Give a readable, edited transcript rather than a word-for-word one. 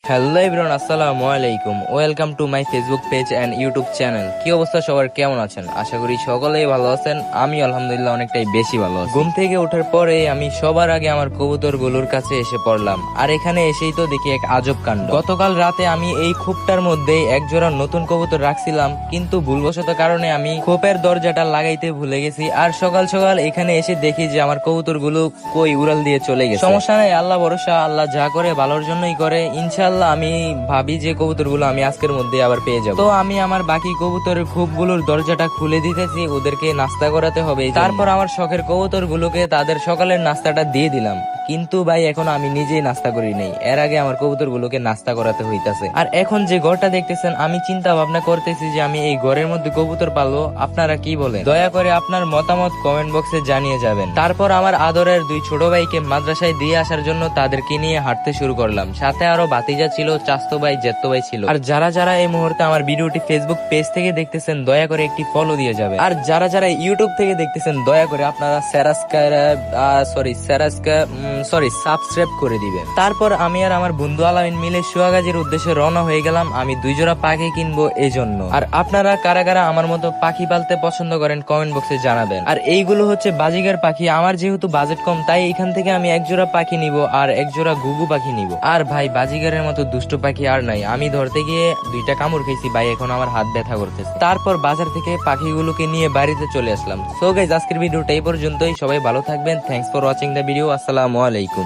Hello everyone, আসসালামু আলাইকুম। Welcome to my Facebook page and YouTube channel. কি অবস্থা সবার, কেমন আছেন? আশা করি সকলেই ভালো আছেন। আমি আলহামদুলিল্লাহ অনেকটাই বেশি ভালো আছি। ঘুম থেকে ওঠার পরে আমি সবার আগে আমার কবুতরগুলোর কাছে এসে পড়লাম। আর এখানে এসেই তো দেখি এক আজব কাণ্ড। গতকাল রাতে আমি এই খোপটার মধ্যে এক জোড়া নতুন কবুতর রাখছিলাম, কিন্তু ভুলবশত কারণে আমি খোপের দরজাটা লাগাইতে ভুলে গেছি। আর সকাল সকাল এখানে এসে দেখি যে আমার কবুতরগুলো কই উড়াল দিয়ে চলে গেছে। সমস্যা নাই, আল্লাহ ভরসা, আল্লাহ যা করে ভালোর জন্যই করে। ইনশাআল্লাহ আমি ভাবি যে কবুতরগুলো আমি আজকের মধ্যে আবার পেয়ে যাব। তো আমি আমার বাকি কবুতরের খোপগুলোর দরজাটা খুলে দিতেছি, ওদেরকে নাস্তা করাতে হবে। তারপর আমার শখের কবুতরগুলোকে তাদের সকালের নাস্তাটা দিয়ে দিলাম। কিন্তু ভাই এখন আমি নিজেই নাস্তা করি নাই, এর আগে আমার কবুতরগুলোকে নাস্তা করাতে হইতাছে। আর এখন যে ঘরটা দেখতেছেন, আমি চিন্তা ভাবনা করতেছি যে আমি এই ঘরের মধ্যে কবুতর পালবো। আপনারা কি বলেন? দয়া করে আপনার মতামত কমেন্ট বক্সে জানিয়ে যাবেন। তারপর আমার আদরের দুই ছোট ভাইকে মাদ্রাসায় দিয়ে আসার জন্য তাদেরকে নিয়ে হাঁটতে শুরু করলাম। সাথে আরো ভাতিজা ছিল, চাচতো ভাই, জেঠতো ভাই ছিল। আর যারা যারা এই মুহূর্তে আমার ভিডিওটি ফেসবুক পেজ থেকে দেখতেছেন, দয়া করে একটি ফলো দিয়ে যাবেন। আর যারা যারা ইউটিউব থেকে দেখতেছেন, দয়া করে আপনারা সাবস্ক্রাইব করে দিবেন। তারপর আমি আর আমার বন্ধু আলামিন মিলে সুয়াগাজীর উদ্দেশ্যে রওনা হয়ে গেলাম। আমি 2 জোড়া পাখি কিনবো এই জন্য। আর আপনারা কারা কারা আমার মতো পাখি পালতে পছন্দ করেন কমেন্ট বক্সে জানাবেন। আর এইগুলো হচ্ছে বাজিগার পাখি। আমার যেহেতু বাজেট কম, তাই এখান থেকে আমি 1 জোড়া পাখি নিব আর 1 জোড়া ঘুঘু পাখি নিব। আর ভাই, বাজিগারের মতো দুষ্ট পাখি আর নাই। আমি ধরতে গিয়ে 2টা কামড় খেয়েছি ভাই, এখন আমার হাত ব্যথা করতেছে। তারপর বাজার থেকে পাখিগুলোকে নিয়ে বাড়িতে চলে আসলাম। সো গাইস, আজকের ভিডিওটা এই পর্যন্তই। সবাই ভালো থাকবেন। Thanks for watching the video. আসসালামু আলাইকুম।